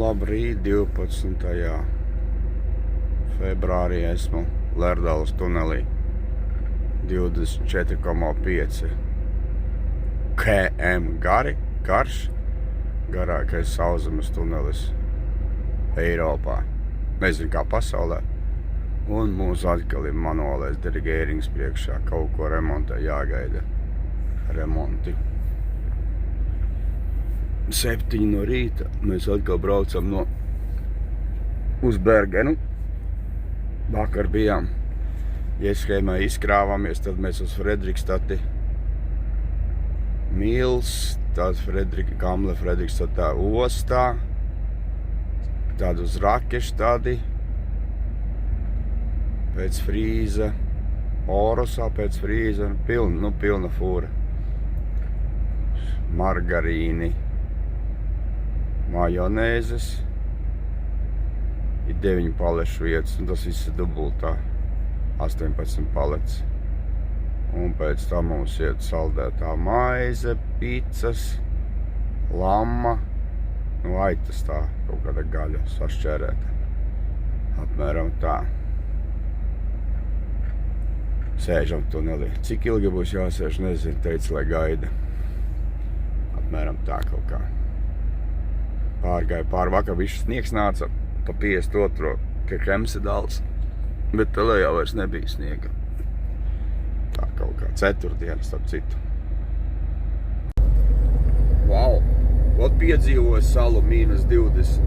Labrīt, 12. februārī esmu Lerdalas tunelī. 24,5 km garš, garākais sauszemes tunelis Eiropā. Nezinu, kā pasaulē. Un mums atkal ir manuālais dirigērings priekšā. Kaut ko remontē jāgaida. Remonti. 7 no rīta. Mēs atkal braucam uz Bergenu. Vakar bijām Ieskēmē izkrāvāmies, tad mēs uz Fredrikstati Mils, tad Gamle Fredrikstatā ostā, tad uz Rakeštadi, pēc Frīza, Orosā pēc Frīza, pilna fūra. Margarīni, majonēzes, ir 9 palešu vietas, un tas viss ir dubultā. 18 palets. Un pēc tam mums iet saldētā maize, picas, lama, aitas tā, kaut kāda gaļa sašķērēta. Apmēram tā. Sēžam tunelī. Cik ilgi būs jāsēž, nezinu, teica, lai gaida. Apmēram tā kaut kā. Pārgāja vakar, višķi sniegs nāca pa 52. Kemsedals. Bet tā jau vairs nebija sniega. Tā kaut kā ceturtdiena, starp citu. Vau! Ot piedzīvoju salu -20.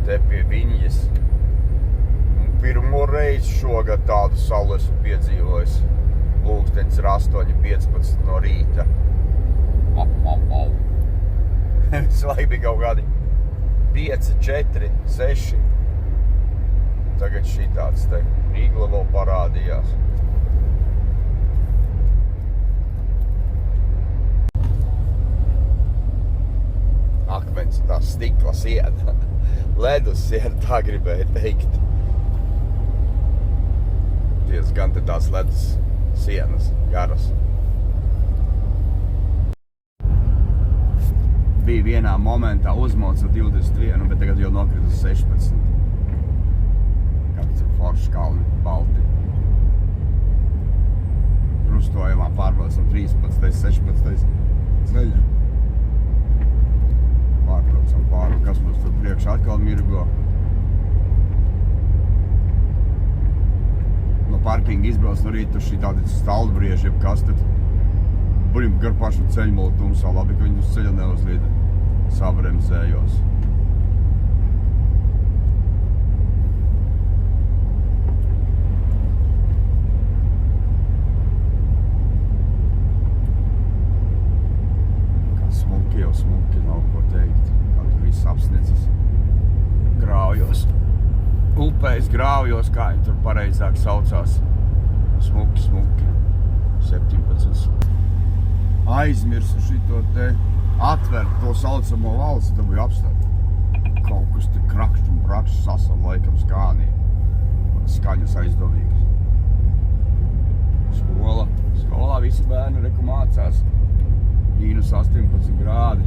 Te pie Viņas. Pirmo reizi šogad tādu salu esmu piedzīvojis. Pulkstenis ir 8:15 no rīta. Visu laiku bija kaut kādi 5, 4, 6. Tagad šitāds te Rīgla vēl parādījās. Akmens, tā stikla siena. Ledus siena, tā gribēja teikt. Diezgan te tās ledus sienas, garas. Bija vienā momentā uzmoca 21, bet tagad jau nokrit uz 16. Forši kalni, balti. Krustojumā pārbraucam 13, 16 ceļu. Pārbraucam pāri, kas mums tur priekšā atkal mirgo. No parkinga izbrauc no rīta, tur šī tādi stalbrieži, jeb kas tad. Buļim gar pašu ceļmalu tumsā, labi, ka viņi uz ceļa neuzlīda. Sabremzējos. Smuki, nav ko teikt, kā tur viss apsniedzis. Grāvjos, upēs grāvjos, kā viņi tur pareizāk saucās. Smuki, 17. Aizmirsu šito te atvērt to saucamo valsts, tad bija apstāt. Kaut kas te krakšķi un brakšķi sasam laikam skānī. Skaņas aizdomīgas. Skolā visi bērni reku mācās. -18 grādi.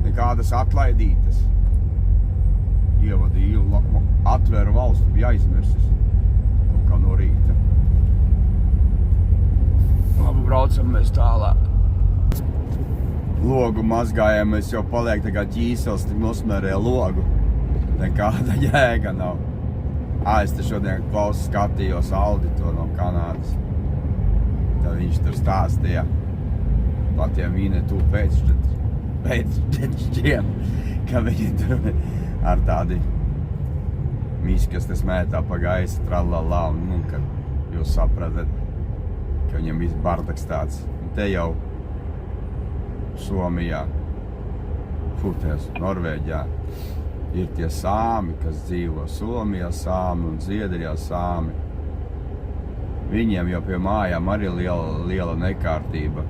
Nekādas atlaidītas. Ievadīju, atvēru valstu, bija aizmirsis. Kaut kā no rīta. Labi, braucam mēs tālāk. Logu mazgājām, mēs jau paliek tā kā ķīsels, tik nosmērēja logu. Nekāda jēga nav. Es te šodien skatījos Aldi to no Kanādas. Tad viņš tur stāstīja. Patiem Vīnetu pēcšķiem, ka viņi tur ar tādi miskas te smētā pa gaisa, tralalā, un kad jūs sapratat, ka viņam viss bardaks tāds. Un te jau Somijā, Norvēģijā ir tie sāmi, kas dzīvo Somijā sāmi un Zviedrijā sāmi. Viņiem jau pie mājām arī liela nekārtība.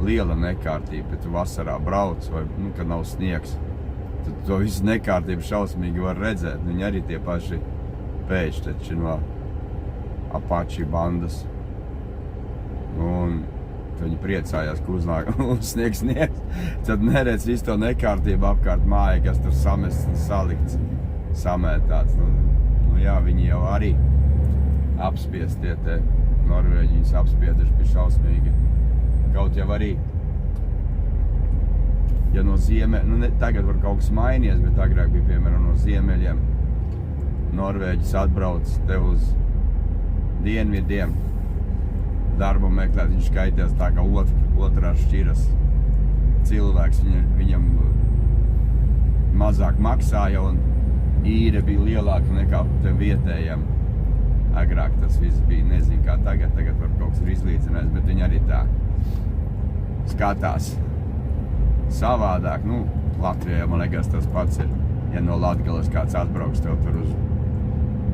Bet tu vasarā brauc vai, kad nav sniegs, tad to visu nekārtību šausmīgi var redzēt. Viņi arī tie paši pēcteči no Apache bandas. Un viņi priecājās, ka uzsniegs, tad neredz visu to nekārtību apkārt māju, kas tur samests un salikts, samētāts. Nu jā, viņi jau arī apspiest tie Norvēģi, viņus apspieduši bija šausmīgi. Kaut jau arī, ja no tagad var kaut kas mainījies, bet agrāk bija, piemēram, no ziemeļiem Norvēģis atbrauc te uz dienvidiem darbu meklēt, viņš skaitījās tā kā otrā šķiras cilvēks, viņam mazāk maksāja un īre bija lielāka nekā tiem vietējiem. Agrāk tas viss bija, nezinu kā tagad var kaut kas ir izlīdzinājis, bet viņi arī tā skatās savādāk. Nu, Latvijā, man liekas, tas pats ir, ja no Latgales kāds atbrauks tev tur uz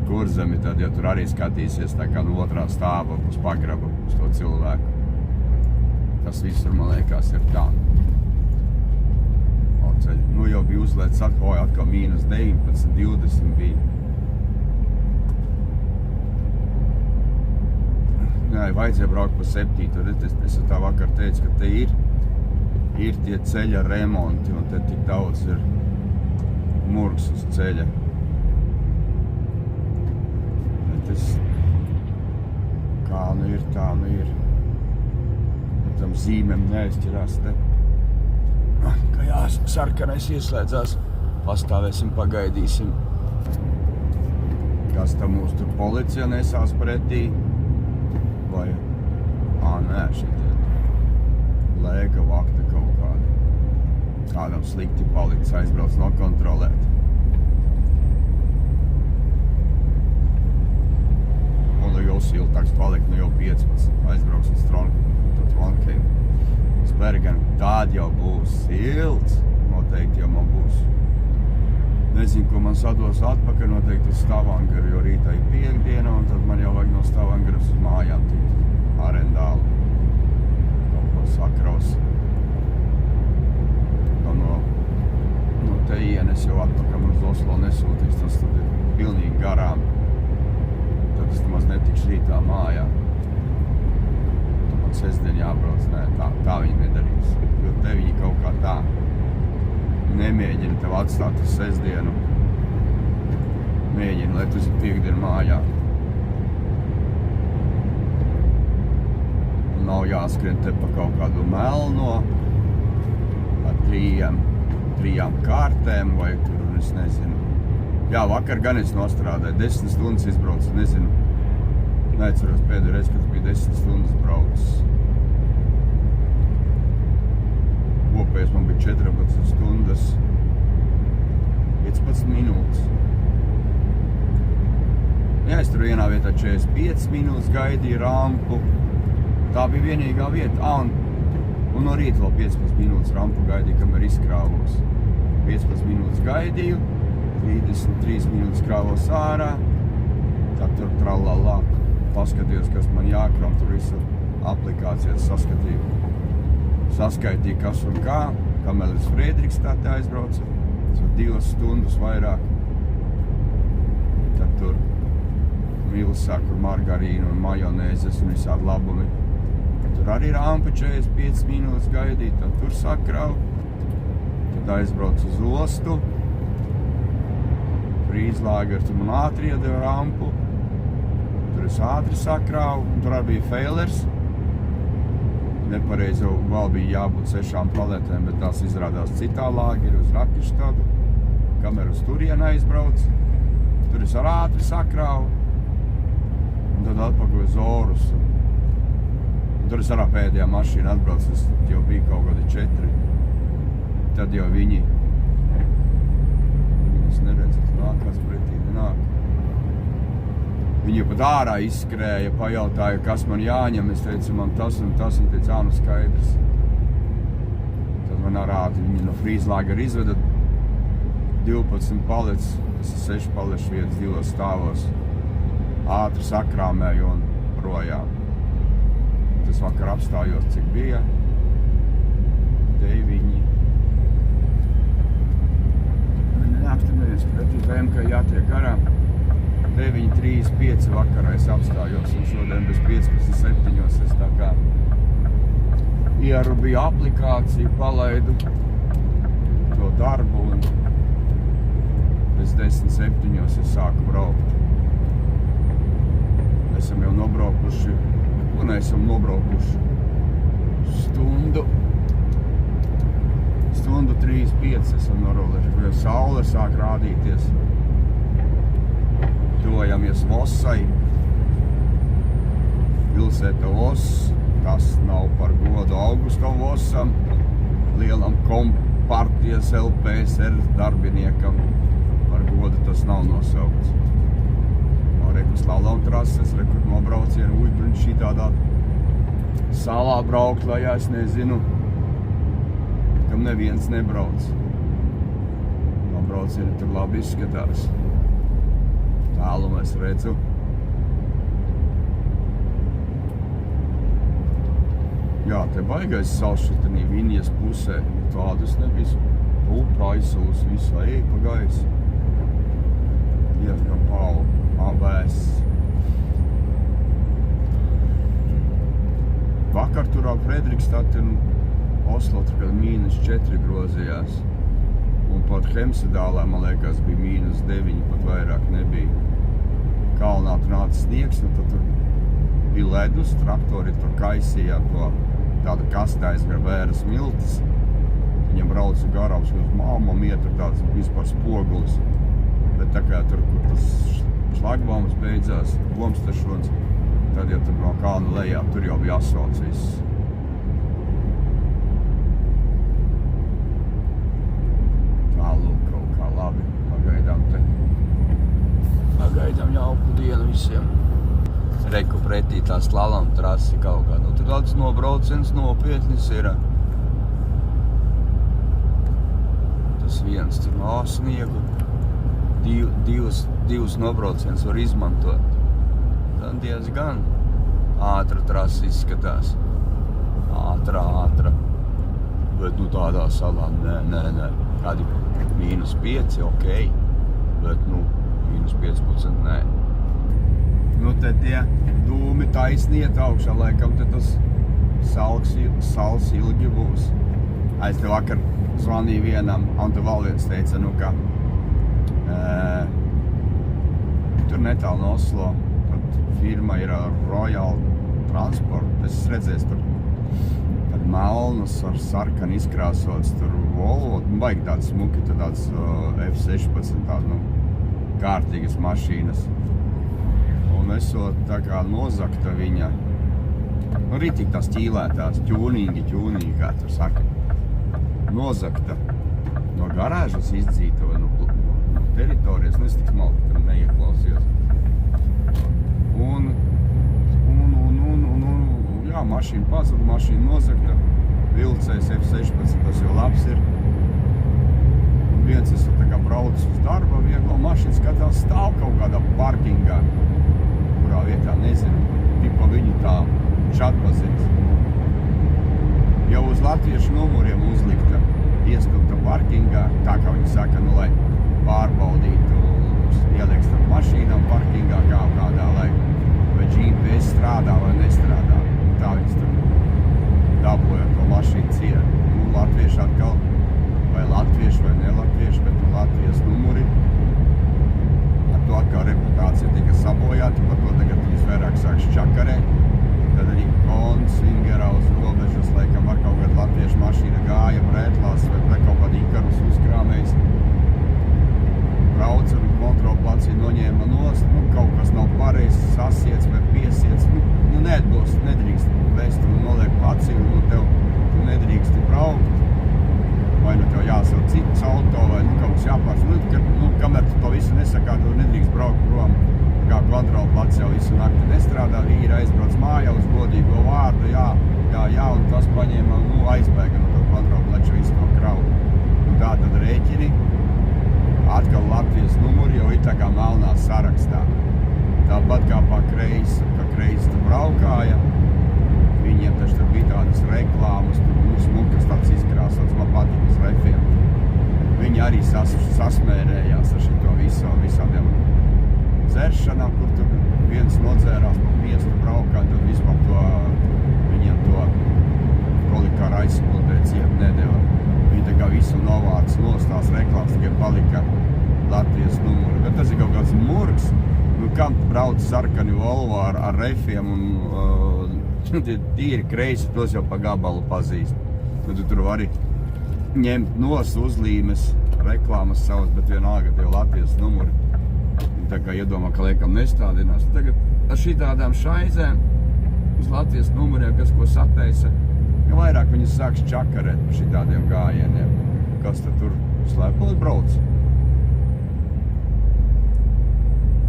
Kurzemi, tad ja tur arī skatīsies tā kā no otrā stāva uz pagrabu, uz to cilvēku. Tas visur, man liekas, ir tā. Nu, jau bija uzlēts atkal mīnus 19, 20 bija. Nē, vajadzēja braukt pa 7, tad es tā vakar teicu, ka te ir tie ceļa remonti, un te tik daudz ir murgs uz ceļa. Kā nu ir, tā nu ir. Tam zīmēm neaizķirās te. Ka jā, sarkanais ieslēdzās. Pastāvēsim, pagaidīsim. Kas tam mūs tur policija nesās pretī? Vai? Nē, šitie lēga vakta kaut kāda. Kādam slikti paliks aizbrauc nokontrolēt. Jau siltāks palikt, jau 15 aizbrauks uz Trondheim. Bergen, tād jau būs silts, noteikti jau man būs. Nezinu, ko man sados atpakaļ, noteikti uz Stavangeru, jo rītā ir piekdiena, un tad man jau vajag no Stavangeras uz mājām tikt Arendālu. Kaut ko sakraus. No tejienes jau atpakaļ uz Oslo nesūtīs, tas tad ir pilnīgi garām. Tad es maz netikšu rītā mājā. Tad man sestdien jābrauc. Nē, tā viņi nedarīs. Jo te viņi kaut kā tā nemēģina tev atstāt uz sestdienu. Mēģina, lai tu esi piekdienu mājā. Un nav jāskrien te pa kaut kādu melno ar trijām kārtēm vai tur, es nezinu. Jā, vakar gan es nostrādāju, 10 stundas izbraucu, nezinu, neatceros pēdējo reizi, kad bija 10 stundas braucis. Kopējais man bija 14 stundas, 15 minūtes. Jā, es tur vienā vietā 45 minūtes gaidīju rampu, tā bija vienīgā vieta, un no rīta vēl 15 minūtes rampu gaidīju, kamēr izkrāvos. 15 minūtes gaidīju, 33 minūtes krāvos ārā, tad tur trallalā paskatījos, kas man jākrām, tur visu aplikācijas saskaitīju, kas un kā, kamēr uz Friedrikstadē aizbraucu, tur 2 stundas vairāk, tad tur milsāku margarīnu un majonēzes un visādi labumi. Tur arī rampa 45 minūtes gaidīt, tad tur sakrau, tad aizbraucu uz ostu, Frīzlāger, tur man ātri iedeva rampu, tur es ātri sakrāvu, un tur arī bija failers. Nepareizi jau vēl bija jābūt 6 paletēm, bet tās izrādās citā lāgeri uz Rakištadu, kamēr uz turienu aizbrauc. Tur es ar ātri sakrāvu, un tad atpakaļ uz Orus. Un tur es arā pēdējā mašīna atbrauc, es jau bija kaut kādi 4. Tad jau viņi es neredzu, nākās pretī, nenāk. Viņi pat ārā izskrēja, pajautāja, kas man jāņem. Es teicu, man tas un tas, un teica, nu skaidrs. Tad man ārādi viņi no Frīzlāgera izveda 12 palets, 6 palešu vietas 2 stāvos. Ātri sakrāmēju un projām. Tas vakar apstājos, cik bija. 9. Nāk, tur neviens pretī tēm, ka jātiek garām. 9:35 vakarā es apstājos, un šodien bez 15:07 es tā kā ierubīju aplikāciju, palaidu to darbu un bez 10:07 es sāku braukt. Esam jau nobraukuši, un esam nobraukuši stundu 35 esam norolējuši, kur jau saule sāk rādīties. Tuvojamies Vossai, pilsēta Voss, tas nav par godu Augustam Vossam, lielam kompartijas LPSR darbiniekam, par godu tas nav nosaukts. Reku slalom trases, reku nobraucienu, uibriņš šitādā salā braukt, lai es nezinu, kam neviens nebrauc. Nobraucieni tur labi izskatās. Tālumu es redzu. Jā, te baigais salšutenī Viņas pusē. Tādas nebija. Upa aizsūs visu, ej pa gaisu. Diezgan pavēss. Vakar tur ap Fredrikstati un Oslo tur kad -4 grozījās. Un pat Hemsedālē, man liekas, bija -9, pat vairāk nebija. Kalnā tur nāca sniegs, un tad tur bija ledus, traktori tur kaisīja to tāda kastē aizgar vēras miltis. Viņam brauca garām, uz māmam ietur tāds vispār spogulis. Bet tā kā tur, kur tas šlagbaums beidzās, Bomstašons, tad jau tur no kalna lejā, tur jau bija asfalts viss. Tā lūk, kaut kā labi. Pagaidām jauku dienu visiem. Reku pretī tā slalom trasi kaut kā. Nu, tur tāds nobrauciens nopietnis ir. Tas viens tur no sniegu. Divus nobraucienus var izmantot. Tad diezgan ātra trasa izskatās. Ātra. Bet nu tādā salā, nē. Kādi -5, ok. Bet nu, -15, nē. Nu te tie dūmi taisniet augšā, laikam te tas sals ilgi būs. Es te vakar zvanīju vienam, un te vēl viens teica, nu ka tur netālu no Oslo, tad firma ir Royal Transport. Es redzēju tur melnas ar sarkani izkrāsots tur Volvo, baigi tāds smuki, tad tāds F16, tāda, nu, kārtīgas mašīnas. Un esot tā kā nozakta viņa, nu, ritīgi tās ķīlētās, ķūnīgi, kā tur saka. Nozakta no garāžas izdzīta vai no teritorijas, nu, es tik smalki tur neieklausījos. Un jā, mašīna pazuda, mašīna nozakta, vilcējs F16, tas jau labs ir. Un viens es tā kā braucu uz darba, vieglo mašīnu skatās stāv kaut kādā parkingā, kurā vietā nezinu, tipa viņu tā atpazins. Jau uz latviešu numuriem uzlikta, iestukta parkingā, tā kā viņi saka, nu, lai pārbaudītu, ielieks tam mašīnām parkingā kādā, lai vai GPS strādā vai nestrādā. Tā viņas tur dabūja to mašīnu cienu. Nu, latvieši atkal, vai latvieši vai nelatvieši, bet nu Latvijas numuri. Ar to atkal reputācija tika sabojāta, par to tagad visvairāk sāks čakarēt. Tad arī Svingerā uz robežas, laikam ar kaut kādu latviešu mašīna gāja Brētlās vai kaut kādu Ikarus uzkrāmējis. Brauca un kontrolplacī noņēma nost, nu kaut kas nav pareizs, sasiets vai piesiets, nu nedrīkst vest un noliek placī, un nu tev tu nedrīksti braukt. Vai nu tev jāsauc cits auto, vai nu kaut kas jāpārs, nu kamēr tu to visu nesakā, tu nedrīkst braukt prom. Kā kontrolplacī jau visu nakti nestrādā, vīri aizbrauc mājā uz godīgo vārdu, jā, un tas paņēma, nu aizbēga no to kontrolplaču visu to kravu. Un tā tad rēķini. Atkal Latvijas numuri jau ir tā kā melnā sarakstā. Tāpat kā pa kreisi tu braukāja, viņiem taču tur bija tādas reklāmas, tur smukas tāds izkrāsots, man patīk uz refiem. Viņi arī sasmērējās ar šito visādiem dzeršanām, kur tur viens nodzērās pa miestu braukā, tad vispār viņiem to polikāra aizsmuldēt, ciet nedeva. Viņi tā kā visu novāc nostās reklāmas, tikai palika Latvijas numuri. Bet tas ir kaut kāds murgs. Nu, kam brauc sarkani Volvo ar refiem un tīri kreisi, tos jau pa gabalu pazīst. Nu, tu tur vari ņemt nos uzlīmes, reklāmas savas, bet vienalga tev Latvijas numuri. Tā kā iedomā, ka liekam nestādinās. Tagad ar šitādām šaizēm uz Latvijas numuriem, kas ko sataisa, ja vairāk viņas sāks čakarēt par šitādiem gājieniem. Kas tad tur slēpot brauc?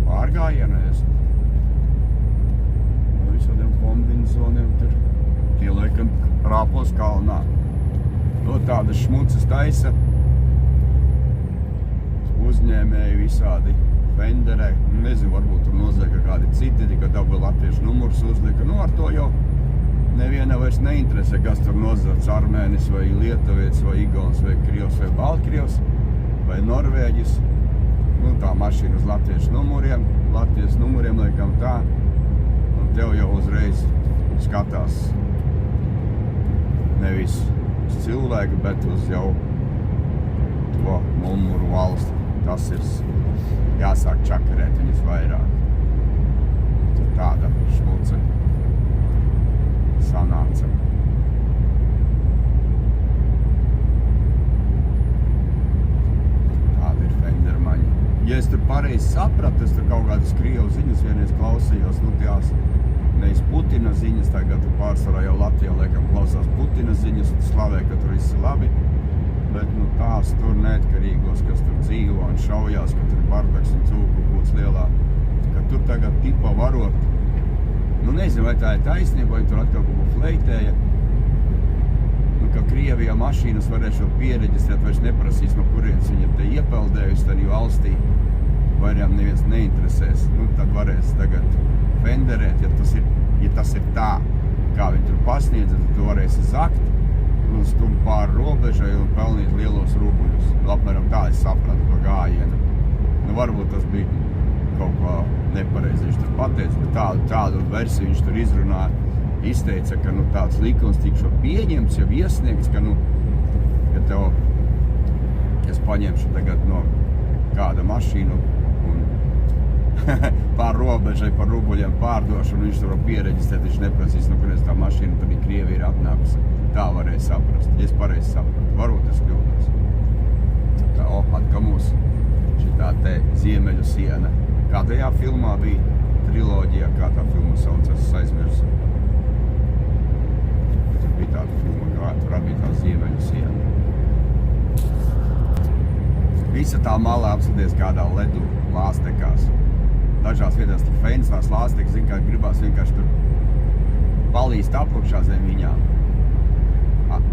Pārgājienēs. Visādiem kombinzoniem tur. Tie laikam rāpos kalnā. No tādas šmucas taisa. Uzņēmēji visādi. Fenderē, nezinu, varbūt tur nozaga kādi citi, tikai dabūja latviešu numurs uzlika. Nu, ar to jau neviena vairs neinteresē, kas tur nozats armēnis vai lietuvietis vai igauns vai krievs vai baltkrievs vai norvēģis. Nu, tā mašīna uz latviešu numuriem laikam tā. Un tev jau uzreiz skatās nevis uz cilvēku, bet uz jau to numuru valsti. Tas ir jāsāk čakarēt viņas vairāk. Tur tāda šmuce sanāca. Tāda ir Fendermaņa. Ja es tur pareizi sapratu, es tur kaut kādas krievu ziņas vienreiz klausījos, nu tās nevis Putina ziņas, tagad pārsvarā jau Latvijā laikam klausās Putina ziņas un slavē, ka tur viss ir labi. Bet nu, tās tur neatkarīgos, kas tur dzīvo un šaujās, ka tur ir bardaks un cūku būts lielā, ka tur tagad tipa varot. Nu nezinu, vai tā ir taisnība, vai tur atkal kaut ko fleitēja. Nu, ka Krievijā mašīnas varēs šo piereģistrēt, vairs neprasīs, no kurienes viņa te iepeldējusi tādā valstī, vai arī neviens neinteresēs. Nu, tad varēs tagad fenderēt, ja tas ir tā, kā viņi tur pasniedz, tad tu varēsi zakt un stumt pāri robežai un pelnīt lielos rubuļus. Apmēram tā es sapratu pa gājienu. Nu, varbūt tas bija kaut kā nepareizi, viņš tur pateica, bet tādu versiju viņš tur izteica, ka nu, tāds likums tikšo pieņemts, jau iesniegts, ka nu, ja tev, es paņemšu tagad no kāda mašīnu un pār robežai par rubuļiem pārdošu, un viņš tur piereģistrēt, viņš neprasīs, no kurienes tā mašīna tur ir Krievija ir atnākusi. Tā varēja saprast, ja es pareizi sapratu. Varbūt es kļūdos. Tā, atkal mūsu šitā te Ziemeļu siena. Kā tajā filmā bija triloģijā, kā tā filma saucas, es aizmirsu. Tur bija tāda filma, kā tur bija tā Ziemeļu siena. Visa tā malā apskaties kādā ledu lāstekās. Dažās vietās tur feinsās lāstekas, zin, kā gribās vienkārši tur palīst apakšā zem viņām.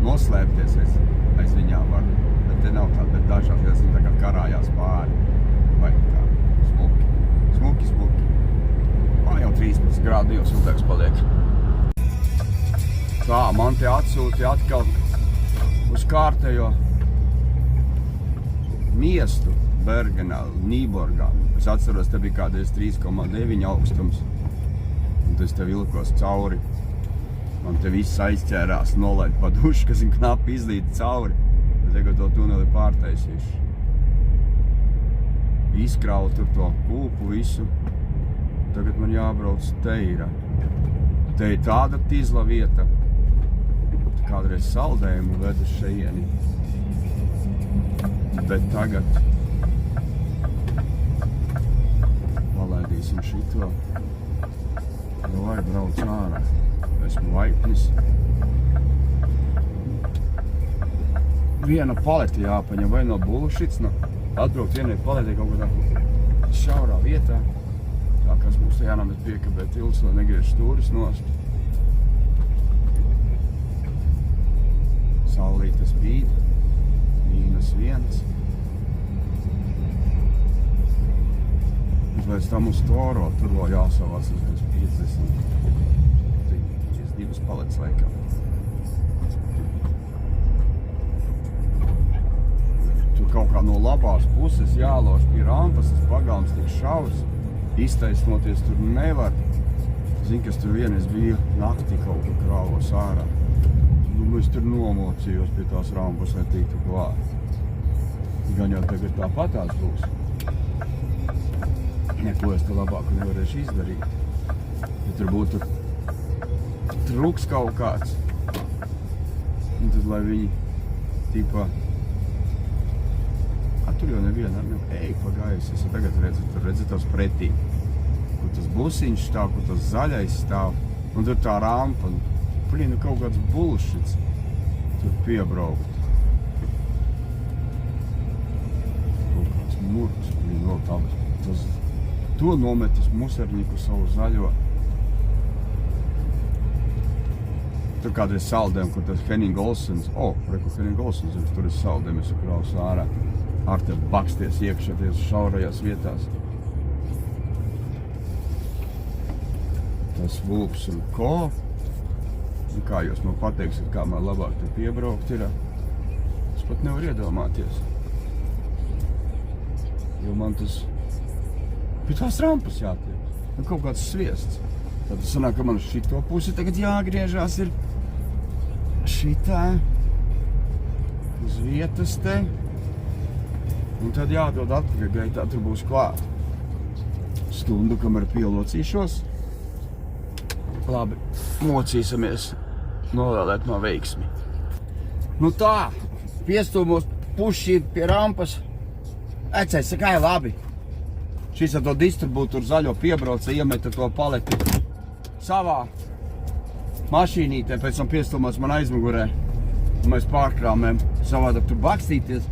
Noslēpties aiz viņām var, bet te nav tāda, bet dažās vietās viņi tā kā karājās pāri. Vai kā smuki. Jau 13 grādu 2 ūdens paliek. Tā, man te atsūtīja atkal uz kārtējo miestu Bergenā, Nīborgā. Es atceros, te bija kādreiz 3,9 augstums. Un es te vilkos cauri. Man te viss aizķērās, nolaid pa dušu, kas knapi izlīd cauri. Bet tagad to tuneli pārtaisīšu. Izkrauju tur to kūpu visu. Tagad man jābrauc teira. Te ir tāda tizla vieta. Kādreiz saldējumu vedu šeieni. Bet tagad palaidīsim šito. Vai brauc ārā. Esmu laipnis. Viena palete jāpaņem vai no bullshits, atbraukt vienai paletē kaut kādā šaurā vietā. Tā, kas mums te jānomet piekabē tilts, lai negriež stūris nost. Saulīte spīd, -1. Pēc tam uz Toro, tur vēl jāsavāc uz 50. 2 paletes laikam. Tur kaut kā no labās puses jālauž pie rampas, tas pagalms tik šaurs, iztaisnoties tur nevar. Zini, kas tur vienreiz bija naktī kaut kā krāvos ārā. Es tur nomocījos pie tās rampas, lai tiktu klāt. Gan jau tagad tāpatās būs. Neko es te labāku nevarēšu izdarīt. Ja tur būtu truks kaut kāds, un tad, lai viņi tipā... Tur jau neviena, ej pagājus, es tagad redzu tos pretī. Kur tas busiņš stāv, kur tas zaļais stāv, un tur tā rampa. Kaut kāds bullshits tur piebraukt. Kaut kāds murks, vēl tāds. To nometas musarniku savu zaļo. Tur kādreiz saldēm, kur tas Henning Olsens, Henning Olsens, tur es saldēm esmu kraus ārā. Ar te baksties iekšā ties šaurajās vietās. Tas vulps un ko. Un kā jūs man pateiksiet, kā man labāk te piebraukt ir. Es pat nevaru iedomāties. Jo man tas pie tās rampas jātiek. Kaut kāds sviests. Tad sanāk, ka man šito pusi tagad jāgriežās ir šitā uz vietas te. Un tad jādod atpakaļ gaitā, tur būs klāt. Stundu, kamēr pielocīšos. Labi, mocīsimies novēlēt man veiksmi. Nu tā, piestūmos puši pie rampas. Ecēs, sakai labi. Šis ar to distribūtoru zaļo piebrauca, iemeta to paleti savā mašīnītē, pēc tam piestūmos man aizmugurē. Un mēs pārkrāmēm savādāk tur bakstīties.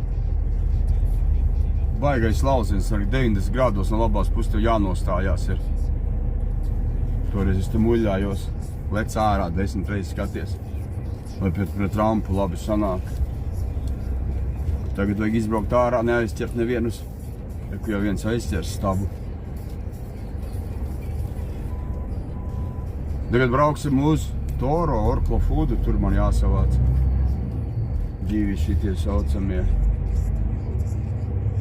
Baigais lauziens arī 90 grādos no labās puses tev jānostājās ir. Toreiz es te muļļājos, lec ārā 10 reizes skaties, lai pret rampu labi sanāk. Tagad vajag izbraukt ārā, neaizķert nevienus, ja jau viens aizķers stabu. Tagad brauksim uz Toro, Orklo Foodu, tur man jāsavāc. Divi šitie saucamie.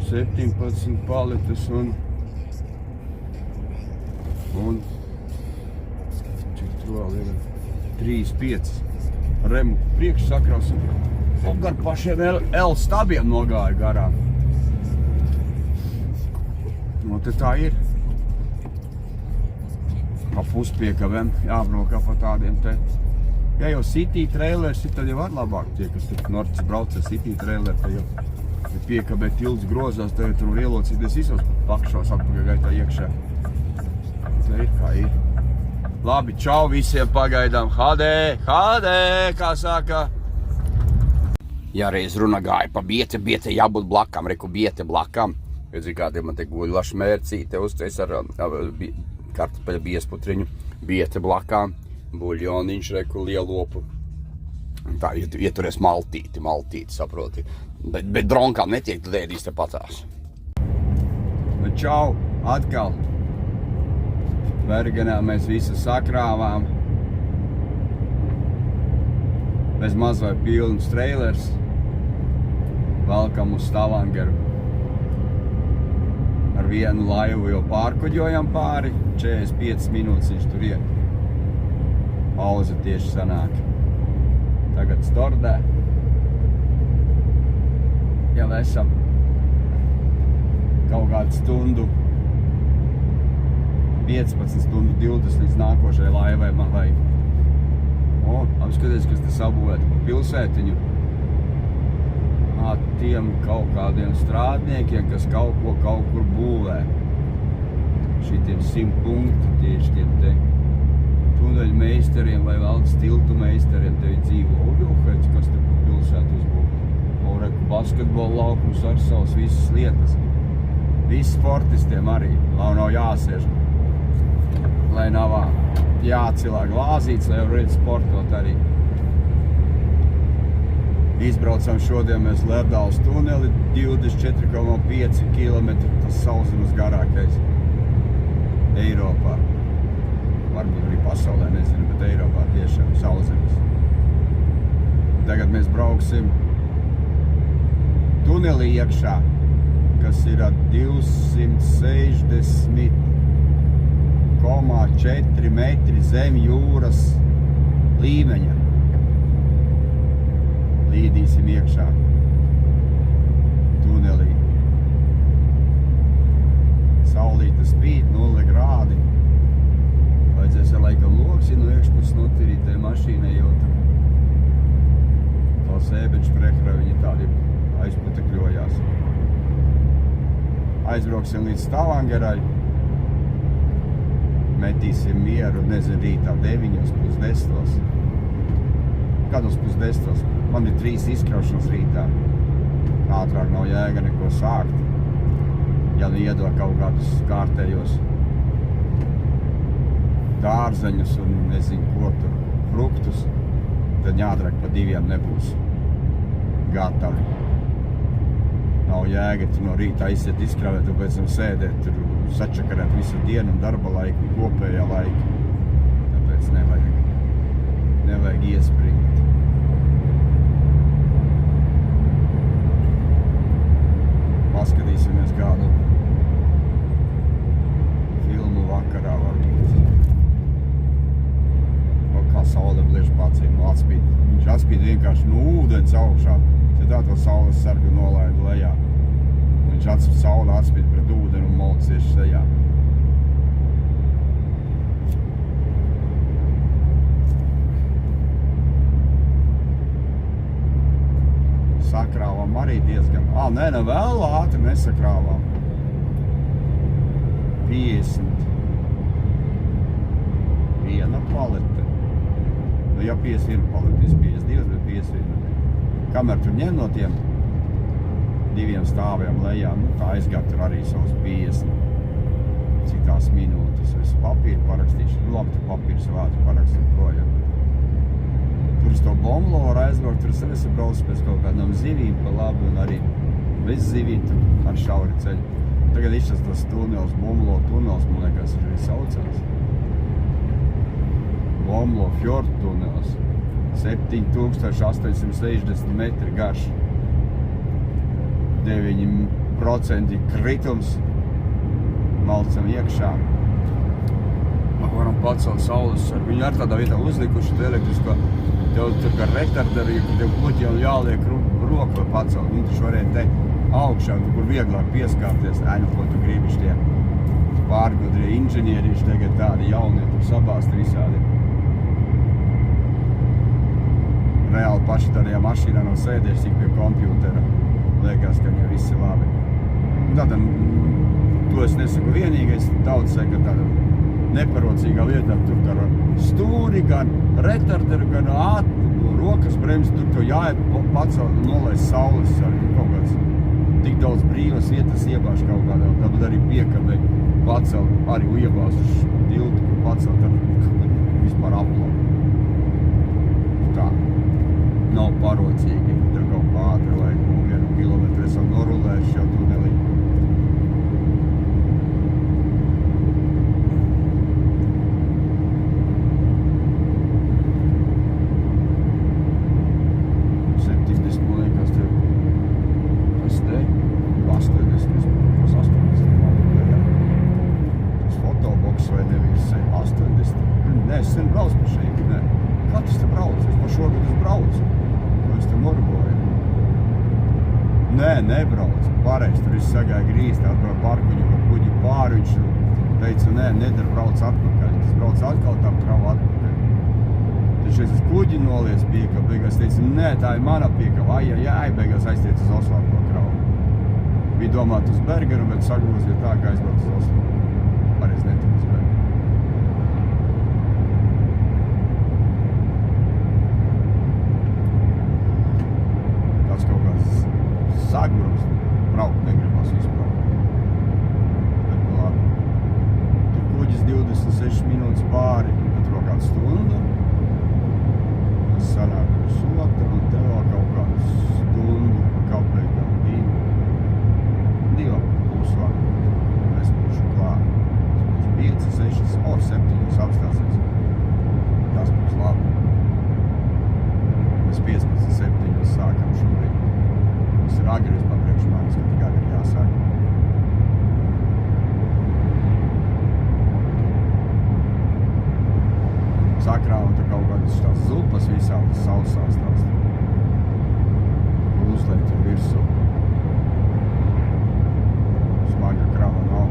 17 paletes un cik tur vēl ir 3-5 remu priekšsakraus un gar pašiem L stabiem nogāja garām. Nu, te tā ir. Pa puspiekaviem jābraukā pa tādiem te. Ja jau city trailers ir, tad jau var labāk tie, kas tur Norts brauc ar city traileri, tad jau piekabē tilts grozās, tad tur var ielocīties visos pakšos atpakaļ gaitā iekšā. Tā ir kā ir. Labi, čau visiem pagaidām. Hadē, kā sāka. Ja reiz runa gāja pa biete jābūt blakām, reku biete blakām. Redzi, kādiem man te guļa šmērcīte uztais ar kartupeļa biesputriņu. Biete blakām, buļjoniņš, reku lielopu. Tā ieturies maltīti, saproti. Bet dronkām netiek dēdīs te patās. Nu čau, atkal. Bergenā mēs visu sakrāvām. Bez maz vai pilns trailers. Valkam uz Stavangeru. Ar vienu laivu jau pārkuģojam pāri. 45 minūtes viņš tur iet. Pauze tieši sanāk. Tagad stordē. Jau esam kaut kādu stundu 15 stundu 20 līdz nākošai laivai man vajag. Apskaties, kas te sabūvēta pa pilsētiņu. Tiem kaut kādiem strādniekiem, kas kaut kur būvē. Šitiem 100 punkti tieši tiem te tuneļu meistariem vai valdes tiltu meistariem te dzīvo. Kas te pa pilsētu uzbūvē. Reku basketbola laukums ar savas visas lietas. Visi sportistiem arī, lai nav jāsiež. Lai nav jācilā glāzīts, lai jau redz sportot arī. Izbraucam šodien mēs Lerdāles tuneli, 24,5 km, tas sauszemes garākais Eiropā. Varbūt arī pasaulē, nezinu, bet Eiropā tiešām sauszemes. Tagad mēs brauksim tunelī iekšā, kas ir 260,4 metri zem jūras līmeņa. Līdīsim iekšā tunelī. Saulīte spīd, 0 grādi. Vajadzēs ar laikam loksi no iekšpuses notirīt tai mašīnai, jo tā sēbeņšprehra viņi tādi aizputekļojās. Aizbrauksim līdz Stavangerai. Metīsim mieru, nezinu, rītā 9, 9:30. Kādos 9:30? Man ir 3 izkraušanas rītā. Ātrāk nav jēga neko sākt. Ja nu iedod kaut kādus kārtējos dārzeņus un nezinu ko tur, fruktus, tad ātrāk pa 2 nebūs gatavi. Nav jēga, tu no rīta aiziet izkrāvēt un pēc tam sēdēt, tur sačakarēt visu dienu un darba laiku, kopējā laika. Tāpēc nevajag iespringt. Paskatīsimies kādu filmu vakarā varbūt. O, kā saule bliež pacīm, atspīd. Viņš atspīd vienkārši no ūdens augšā. Tā to saules sargu nolaida lejā. Viņš saule atspīd pret ūdeni un molc tieši sejā. Sakrāvām arī diezgan. Nē, vēl ātri nesakrāvām. 50. Viena palete. Nu, ja 51 paletes, 52, bet 51. Kamēr tur ņem no tiem 2 stāviem lejā, tā aizgāt tur arī savus 50. Citās minūtes. Es papīru parakstīšu. Labi, tu papīru savātu parakstīt projām. Tur uz to Bomlo var aizbraukt, tur es braucu pēc kaut kādām zivīm pa labi un arī bez zivīm tur ar šauri ceļu. Tagad izšķas tas tunels, Bomlo tunels, man liekas, arī saucās. Bomlo fjord tunels. 7860 metri garš. 9% kritums. Malcam iekšā. Varam pacelt saules ar viņu ar tādā vietā uzlikuši elektrisko. Tev tur kā retarderu, ja tev kluķiem jāliek roku vai pacelt. Viņi taču varēja teikt augšā, kur vieglāk pieskārties. Ko tu gribi šitie pārgudrie inženieri, tagad tādi jaunie tur sabāsti visādi. Reāli paši tādajā mašīnā nav sēdējuši tik pie kompjūtera. Liekas, ka viņam viss ir labi. Tātad, to es nesaku vienīgais, daudz saka tāda neparocīgā lietā, tur tā stūri, gan retarderu, gan rokas bremzi, tur to jāiet pacelt un nolaist saules ar kaut kāds tik daudz brīvas vietas iebāž kaut kādā, tāpat arī piekabē pacelt, arī iebāzuši tiltu, kur pacelt ar vispār aplam. Tā. Nav parocīgi, tur kaut kā ātri, lai 1 kilometru esam norulējuši jau tunelī. Nebrauc, pareiz, tur viss sagāja grīsti, atbrauc parkuņu, pa kuģi pāri, viņš teica, nedara, brauc atpakaļ, tas brauc atkal tam kravu atpakaļ. Taču es kuģi noliec piekabu, beigās teica, tā ir mana piekaba, beigās aiztiec uz Oslo to kravu. Bija domāt uz Bergeru, bet sagrozīja tā, ka aizbrauc uz Oslo. Pareiz netika uz Bergeru. Tas kaut kāds sagrums, braukt negribas izbraukt. Bet labi. Tur kuģis 26 minūtes pāri, bet vēl kādu stundu. Tas sanāk uz Sotra un te vēl kaut kādu stundu, kāpēc vēl 2 pusvadu. Es būšu klāt. Es būšu 5, 6, 7 apstāsies. Tas būs labi. Mēs 15, 7 sākam šobrīd. Tas ir agri vispār priekš manis, ka tik agri jāsāk. Sakrāva tur kaut kādas tās zupas visādas sausās tās. ka krava nav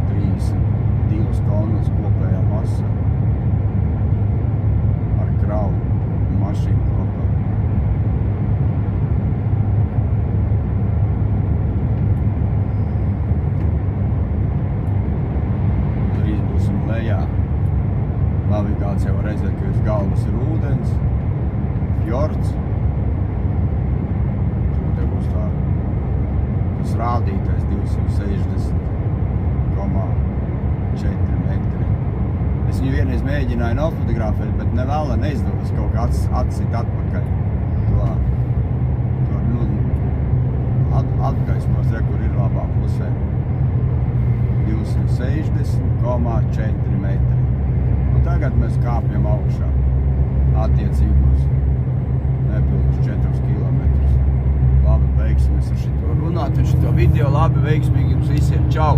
32 tonnas kopējā masa ar kravu un mašīnu kopā. Drīz būsim lejā. Navigācijā var redzēt, ka virs galvas ir ūdens, fjords. Tur te būs tā, tas rādītais 260,4 metri. Es viņu vienreiz mēģināju nofotografēt, bet nevēla neizdodas kaut kā atsit atpakaļ. To atgaismos, kur ir labā pusē. 260,4 metri. Un tagad mēs kāpjam augšā. Attiecībos nepilnus 4 kilometrus. Labi, beigsimies ar šito runāt, ar šito video. Labi, veiksmīgi jums visiem. Čau!